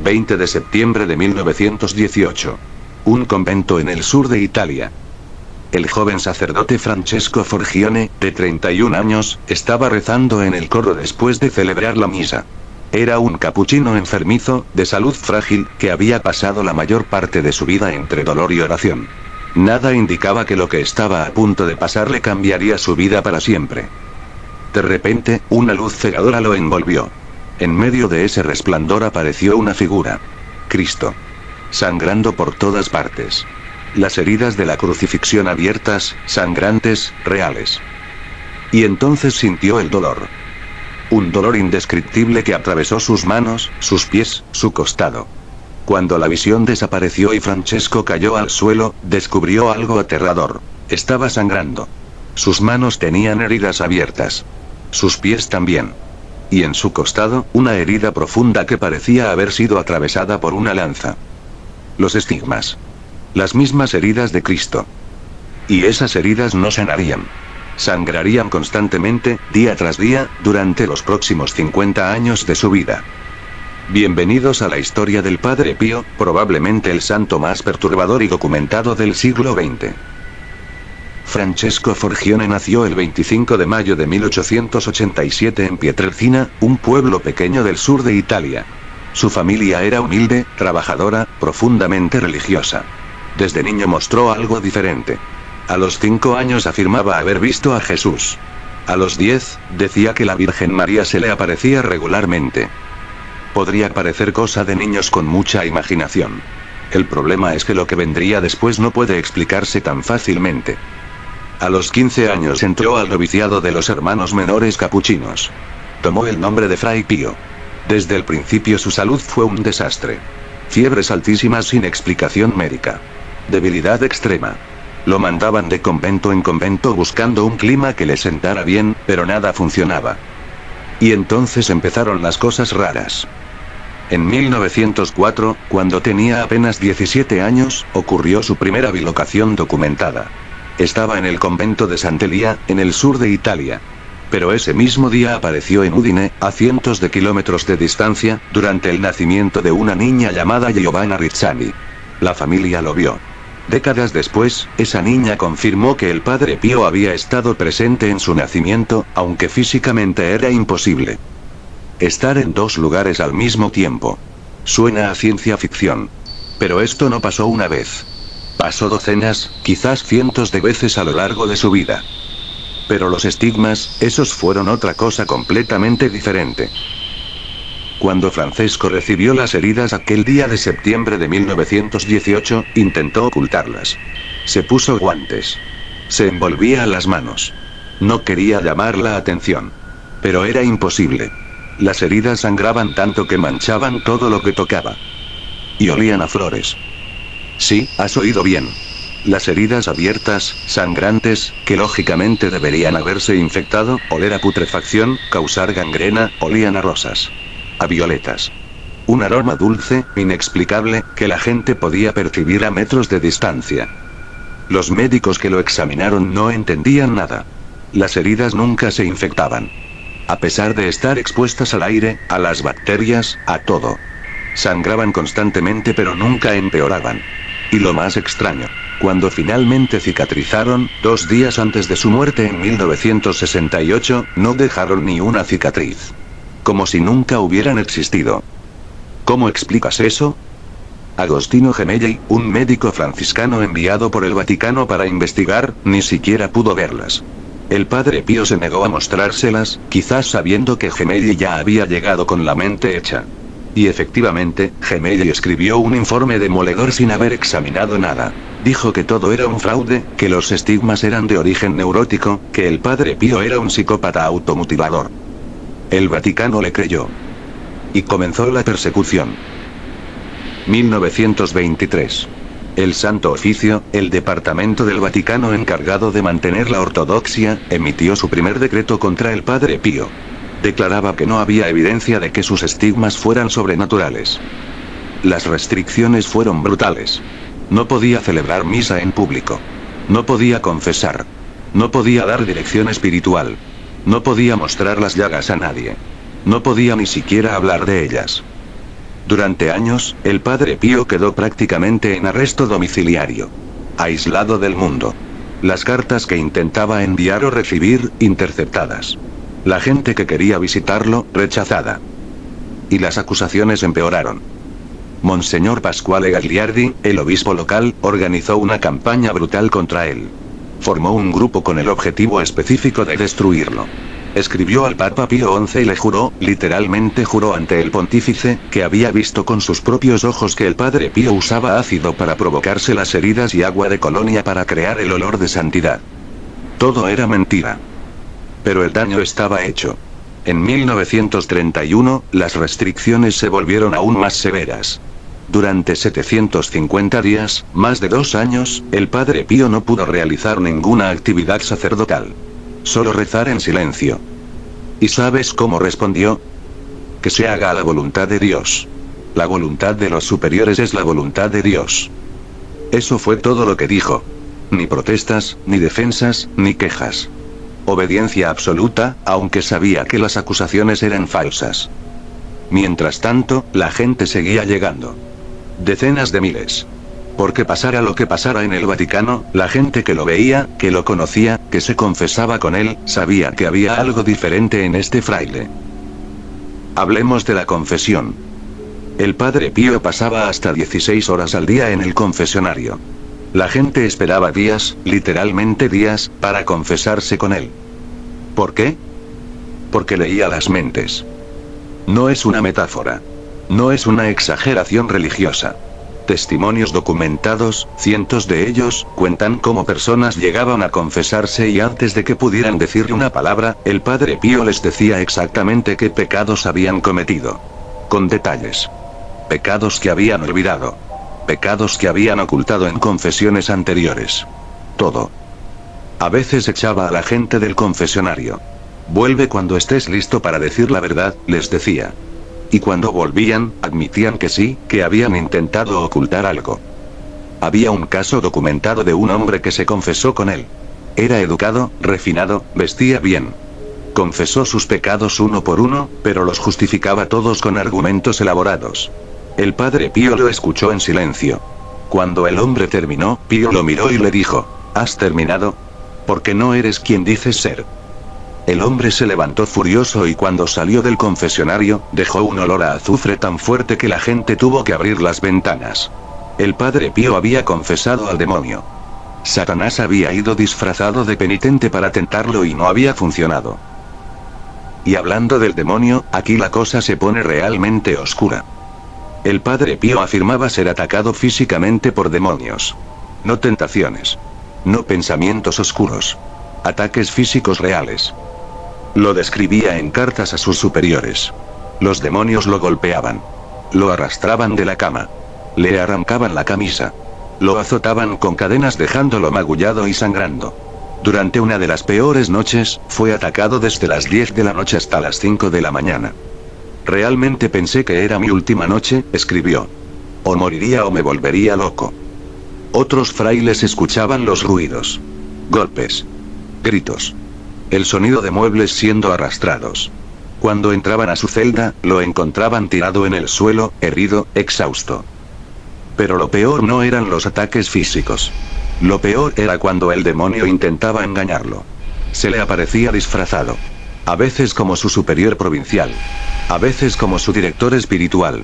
20 de septiembre de 1918. Un convento en el sur de Italia. El joven sacerdote Francesco Forgione, de 31 años, estaba rezando en el coro después de celebrar la misa. Era un capuchino enfermizo, de salud frágil, que había pasado la mayor parte de su vida entre dolor y oración. Nada indicaba que lo que estaba a punto de pasarle cambiaría su vida para siempre. De repente, una luz cegadora lo envolvió. En medio de ese resplandor apareció una figura. Cristo. Sangrando por todas partes. Las heridas de la crucifixión abiertas, sangrantes, reales. Y entonces sintió el dolor. Un dolor indescriptible que atravesó sus manos, sus pies, su costado. Cuando la visión desapareció y Francesco cayó al suelo, descubrió algo aterrador. Estaba sangrando. Sus manos tenían heridas abiertas. Sus pies también. Y en su costado, una herida profunda que parecía haber sido atravesada por una lanza. Los estigmas. Las mismas heridas de Cristo. Y esas heridas no sanarían. Sangrarían constantemente, día tras día, durante los próximos 50 años de su vida. Bienvenidos a la historia del Padre Pío, probablemente el santo más perturbador y documentado del siglo XX. Francesco Forgione nació el 25 de mayo de 1887 en Pietrelcina, un pueblo pequeño del sur de Italia. Su familia era humilde, trabajadora, profundamente religiosa. Desde niño mostró algo diferente. A los 5 años afirmaba haber visto a Jesús. A los 10, decía que la Virgen María se le aparecía regularmente. Podría parecer cosa de niños con mucha imaginación. El problema es que lo que vendría después no puede explicarse tan fácilmente. A los 15 años entró al noviciado de los hermanos menores capuchinos. Tomó el nombre de Fray Pío. Desde el principio su salud fue un desastre. Fiebres altísimas sin explicación médica. Debilidad extrema. Lo mandaban de convento en convento buscando un clima que le sentara bien, pero nada funcionaba. Y entonces empezaron las cosas raras. En 1904, cuando tenía apenas 17 años, ocurrió su primera bilocación documentada. Estaba en el convento de Sant'Elia, en el sur de Italia. Pero ese mismo día apareció en Udine, a cientos de kilómetros de distancia, durante el nacimiento de una niña llamada Giovanna Rizzani. La familia lo vio. Décadas después, esa niña confirmó que el Padre Pío había estado presente en su nacimiento, aunque físicamente era imposible. Estar en dos lugares al mismo tiempo. Suena a ciencia ficción. Pero esto no pasó una vez. Pasó docenas, quizás cientos de veces a lo largo de su vida. Pero los estigmas, esos fueron otra cosa completamente diferente. Cuando Francesco recibió las heridas aquel día de septiembre de 1918, intentó ocultarlas. Se puso guantes. Se envolvía las manos. No quería llamar la atención. Pero era imposible. Las heridas sangraban tanto que manchaban todo lo que tocaba. Y olían a flores. Sí, has oído bien. Las heridas abiertas, sangrantes, que lógicamente deberían haberse infectado, oler a putrefacción, causar gangrena, olían a rosas. A violetas. Un aroma dulce, inexplicable, que la gente podía percibir a metros de distancia. Los médicos que lo examinaron no entendían nada. Las heridas nunca se infectaban. A pesar de estar expuestas al aire, a las bacterias, a todo. Sangraban constantemente pero nunca empeoraban. Y lo más extraño, cuando finalmente cicatrizaron, 2 días antes de su muerte en 1968, no dejaron ni una cicatriz. Como si nunca hubieran existido. ¿Cómo explicas eso? Agostino Gemelli, un médico franciscano enviado por el Vaticano para investigar, ni siquiera pudo verlas. El Padre Pío se negó a mostrárselas, quizás sabiendo que Gemelli ya había llegado con la mente hecha. Y efectivamente, Gemelli escribió un informe demoledor sin haber examinado nada. Dijo que todo era un fraude, que los estigmas eran de origen neurótico, que el Padre Pío era un psicópata automutilador. El Vaticano le creyó. Y comenzó la persecución. 1923. El Santo Oficio, el departamento del Vaticano encargado de mantener la ortodoxia, emitió su primer decreto contra el Padre Pío. Declaraba que no había evidencia de que sus estigmas fueran sobrenaturales. Las restricciones fueron brutales. No podía celebrar misa en público. No podía confesar. No podía dar dirección espiritual. No podía mostrar las llagas a nadie. No podía ni siquiera hablar de ellas. Durante años, el Padre Pío quedó prácticamente en arresto domiciliario. Aislado del mundo. Las cartas que intentaba enviar o recibir, interceptadas. La gente que quería visitarlo, rechazada. Y las acusaciones empeoraron. Monseñor Pasquale Gagliardi, el obispo local, organizó una campaña brutal contra él. Formó un grupo con el objetivo específico de destruirlo. Escribió al Papa Pío XI y le juró, literalmente juró ante el pontífice, que había visto con sus propios ojos que el Padre Pío usaba ácido para provocarse las heridas y agua de colonia para crear el olor de santidad. Todo era mentira. Pero el daño estaba hecho. En 1931, las restricciones se volvieron aún más severas. Durante 750 días, más de 2 años, el Padre Pío no pudo realizar ninguna actividad sacerdotal. Solo rezar en silencio. ¿Y sabes cómo respondió? Que se haga la voluntad de Dios. La voluntad de los superiores es la voluntad de Dios. Eso fue todo lo que dijo. Ni protestas, ni defensas, ni quejas. Obediencia absoluta, aunque sabía que las acusaciones eran falsas. Mientras tanto, la gente seguía llegando. Decenas de miles. Porque pasara lo que pasara en el Vaticano, la gente que lo veía, que lo conocía, que se confesaba con él, sabía que había algo diferente en este fraile. Hablemos de la confesión. El Padre Pío pasaba hasta 16 horas al día en el confesionario. La gente esperaba días, literalmente días, para confesarse con él. ¿Por qué? Porque leía las mentes. No es una metáfora. No es una exageración religiosa. Testimonios documentados, cientos de ellos, cuentan cómo personas llegaban a confesarse y antes de que pudieran decirle una palabra, el Padre Pío les decía exactamente qué pecados habían cometido. Con detalles. Pecados que habían olvidado. Pecados que habían ocultado en confesiones anteriores. Todo. A veces echaba a la gente del confesionario. Vuelve cuando estés listo para decir la verdad, les decía. Y cuando volvían, admitían que sí, que habían intentado ocultar algo. Había un caso documentado de un hombre que se confesó con él. Era educado, refinado, vestía bien. Confesó sus pecados uno por uno, pero los justificaba todos con argumentos elaborados. El Padre Pío lo escuchó en silencio. Cuando el hombre terminó, Pío lo miró y le dijo: ¿Has terminado? Porque no eres quien dices ser. El hombre se levantó furioso y cuando salió del confesionario, dejó un olor a azufre tan fuerte que la gente tuvo que abrir las ventanas. El Padre Pío había confesado al demonio. Satanás había ido disfrazado de penitente para tentarlo y no había funcionado. Y hablando del demonio, aquí la cosa se pone realmente oscura. El Padre Pío afirmaba ser atacado físicamente por demonios. No tentaciones. No pensamientos oscuros. Ataques físicos reales. Lo describía en cartas a sus superiores. Los demonios lo golpeaban. Lo arrastraban de la cama. Le arrancaban la camisa. Lo azotaban con cadenas dejándolo magullado y sangrando. Durante una de las peores noches, fue atacado desde las 10 de la noche hasta las 5 de la mañana. Realmente pensé que era mi última noche, escribió. O moriría o me volvería loco. Otros frailes escuchaban los ruidos. Golpes. Gritos. El sonido de muebles siendo arrastrados. Cuando entraban a su celda, lo encontraban tirado en el suelo, herido, exhausto. Pero lo peor no eran los ataques físicos. Lo peor era cuando el demonio intentaba engañarlo. Se le aparecía disfrazado. A veces como su superior provincial. A veces como su director espiritual.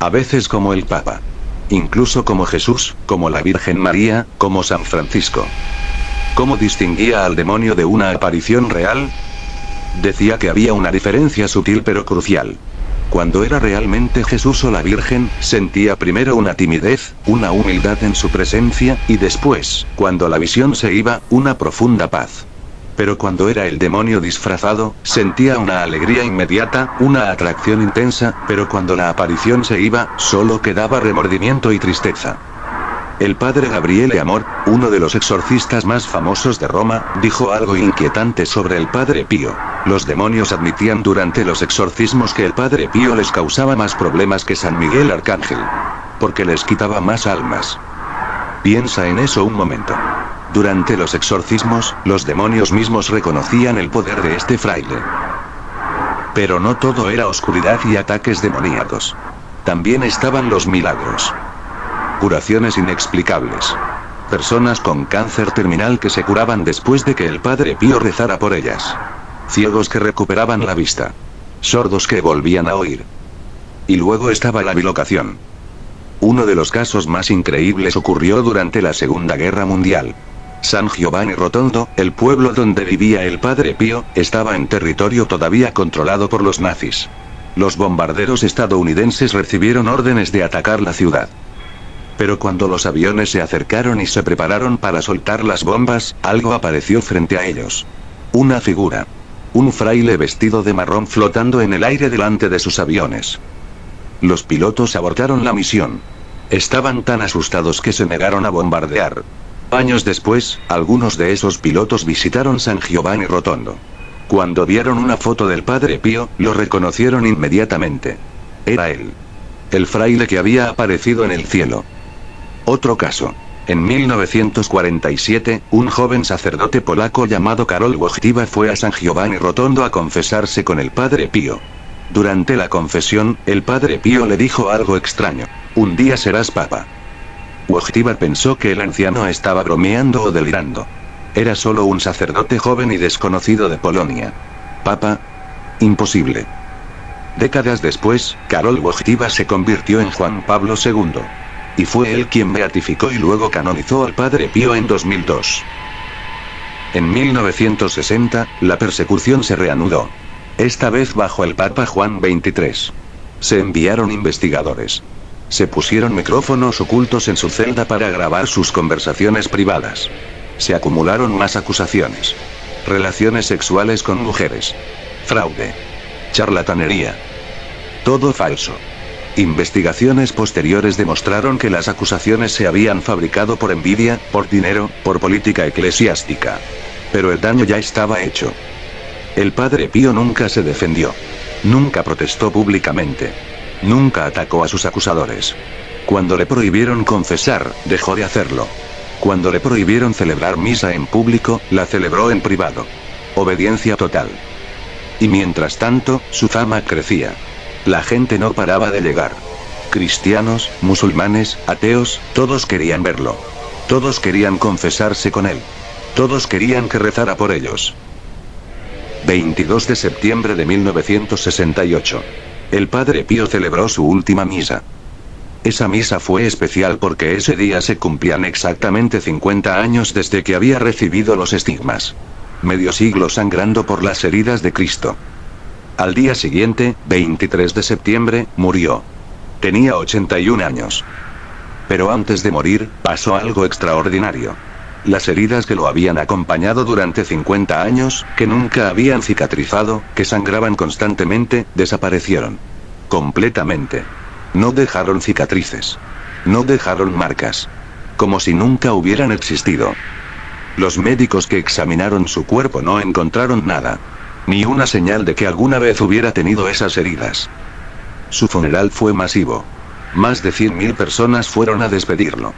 A veces como el Papa. Incluso como Jesús, como la Virgen María, como San Francisco. ¿Cómo distinguía al demonio de una aparición real? Decía que había una diferencia sutil pero crucial. Cuando era realmente Jesús o la Virgen, sentía primero una timidez, una humildad en su presencia, y después, cuando la visión se iba, una profunda paz. Pero cuando era el demonio disfrazado, sentía una alegría inmediata, una atracción intensa, pero cuando la aparición se iba, solo quedaba remordimiento y tristeza. El padre Gabriele Amor, uno de los exorcistas más famosos de Roma, dijo algo inquietante sobre el Padre Pío. Los demonios admitían durante los exorcismos que el Padre Pío les causaba más problemas que San Miguel Arcángel. Porque les quitaba más almas. Piensa en eso un momento. Durante los exorcismos, los demonios mismos reconocían el poder de este fraile. Pero no todo era oscuridad y ataques demoníacos. También estaban los milagros. Curaciones inexplicables. Personas con cáncer terminal que se curaban después de que el Padre Pío rezara por ellas. Ciegos que recuperaban la vista. Sordos que volvían a oír. Y luego estaba la bilocación. Uno de los casos más increíbles ocurrió durante la Segunda Guerra Mundial. San Giovanni Rotondo, el pueblo donde vivía el Padre Pío, estaba en territorio todavía controlado por los nazis. Los bombarderos estadounidenses recibieron órdenes de atacar la ciudad. Pero cuando los aviones se acercaron y se prepararon para soltar las bombas, algo apareció frente a ellos. Una figura. Un fraile vestido de marrón flotando en el aire delante de sus aviones. Los pilotos abortaron la misión. Estaban tan asustados que se negaron a bombardear. Años después, algunos de esos pilotos visitaron San Giovanni Rotondo. Cuando vieron una foto del Padre Pío, lo reconocieron inmediatamente. Era él. El fraile que había aparecido en el cielo. Otro caso. En 1947, un joven sacerdote polaco llamado Karol Wojtyła fue a San Giovanni Rotondo a confesarse con el Padre Pío. Durante la confesión, el Padre Pío le dijo algo extraño. Un día serás papa. Wojtyła pensó que el anciano estaba bromeando o delirando. Era solo un sacerdote joven y desconocido de Polonia. ¿Papa? Imposible. Décadas después, Karol Wojtyła se convirtió en Juan Pablo II. Y fue él quien beatificó y luego canonizó al Padre Pío en 2002. En 1960, la persecución se reanudó. Esta vez bajo el Papa Juan XXIII. Se enviaron investigadores. Se pusieron micrófonos ocultos en su celda para grabar sus conversaciones privadas. Se acumularon más acusaciones. Relaciones sexuales con mujeres. Fraude. Charlatanería. Todo falso. Investigaciones posteriores demostraron que las acusaciones se habían fabricado por envidia, por dinero, por política eclesiástica. Pero el daño ya estaba hecho. El Padre Pío nunca se defendió. Nunca protestó públicamente. Nunca atacó a sus acusadores. Cuando le prohibieron confesar, dejó de hacerlo. Cuando le prohibieron celebrar misa en público, la celebró en privado. Obediencia total. Y mientras tanto, su fama crecía. La gente no paraba de llegar. Cristianos, musulmanes, ateos, todos querían verlo. Todos querían confesarse con él. Todos querían que rezara por ellos. 22 de septiembre de 1968. El Padre Pío celebró su última misa. Esa misa fue especial porque ese día se cumplían exactamente 50 años desde que había recibido los estigmas. Medio siglo sangrando por las heridas de Cristo. Al día siguiente, 23 de septiembre, murió. Tenía 81 años. Pero antes de morir, pasó algo extraordinario. Las heridas que lo habían acompañado durante 50 años, que nunca habían cicatrizado, que sangraban constantemente, desaparecieron. Completamente. No dejaron cicatrices. No dejaron marcas. Como si nunca hubieran existido. Los médicos que examinaron su cuerpo no encontraron nada. Ni una señal de que alguna vez hubiera tenido esas heridas. Su funeral fue masivo. Más de 100.000 personas fueron a despedirlo.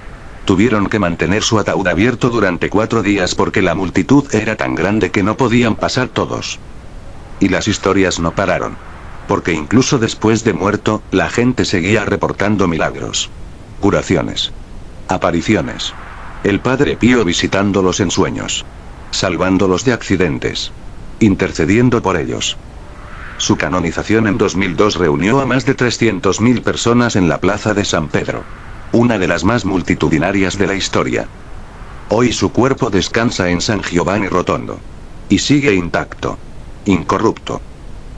Tuvieron que mantener su ataúd abierto durante 4 días porque la multitud era tan grande que no podían pasar todos. Y las historias no pararon. Porque incluso después de muerto, la gente seguía reportando milagros. Curaciones. Apariciones. El Padre Pío visitándolos en sueños. Salvándolos de accidentes. Intercediendo por ellos. Su canonización en 2002 reunió a más de 300.000 personas en la plaza de San Pedro. Una de las más multitudinarias de la historia. Hoy su cuerpo descansa en San Giovanni Rotondo. Y sigue intacto. Incorrupto.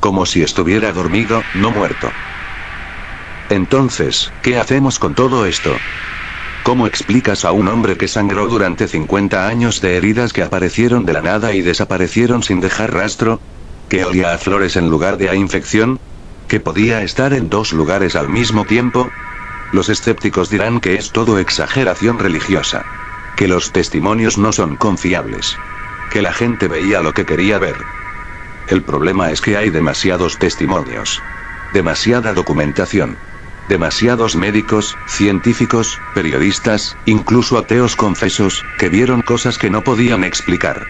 Como si estuviera dormido, no muerto. Entonces, ¿qué hacemos con todo esto? ¿Cómo explicas a un hombre que sangró durante 50 años de heridas que aparecieron de la nada y desaparecieron sin dejar rastro? ¿Que olía a flores en lugar de a infección? ¿Que podía estar en 2 lugares al mismo tiempo? Los escépticos dirán que es todo exageración religiosa. Que los testimonios no son confiables. Que la gente veía lo que quería ver. El problema es que hay demasiados testimonios. Demasiada documentación. Demasiados médicos, científicos, periodistas, incluso ateos confesos, que vieron cosas que no podían explicar.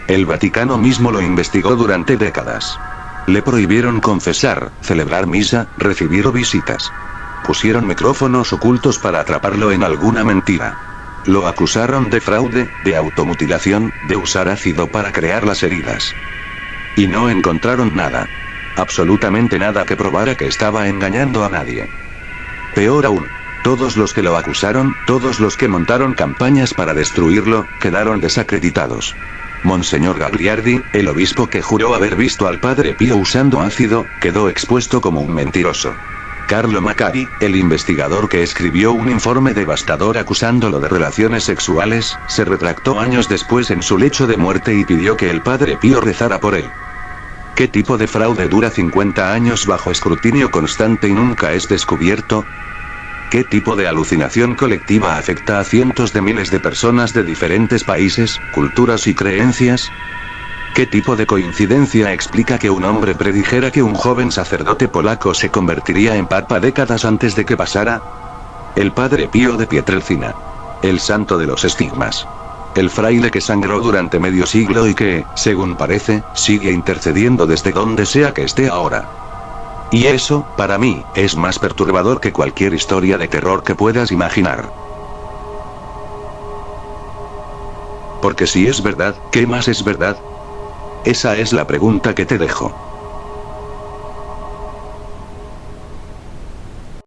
El Vaticano mismo lo investigó durante décadas. Le prohibieron confesar, celebrar misa, recibir visitas. Pusieron micrófonos ocultos para atraparlo en alguna mentira. Lo acusaron de fraude, de automutilación, de usar ácido para crear las heridas. Y no encontraron nada. Absolutamente nada que probara que estaba engañando a nadie. Peor aún, todos los que lo acusaron, todos los que montaron campañas para destruirlo, quedaron desacreditados. Monseñor Gagliardi, el obispo que juró haber visto al Padre Pío usando ácido, quedó expuesto como un mentiroso. Carlo Macari, el investigador que escribió un informe devastador acusándolo de relaciones sexuales, se retractó años después en su lecho de muerte y pidió que el Padre Pío rezara por él. ¿Qué tipo de fraude dura 50 años bajo escrutinio constante y nunca es descubierto? ¿Qué tipo de alucinación colectiva afecta a cientos de miles de personas de diferentes países, culturas y creencias? ¿Qué tipo de coincidencia explica que un hombre predijera que un joven sacerdote polaco se convertiría en papa décadas antes de que pasara? El Padre Pío de Pietrelcina. El santo de los estigmas. El fraile que sangró durante medio siglo y que, según parece, sigue intercediendo desde donde sea que esté ahora. Y eso, para mí, es más perturbador que cualquier historia de terror que puedas imaginar. Porque si es verdad, ¿qué más es verdad? Esa es la pregunta que te dejo.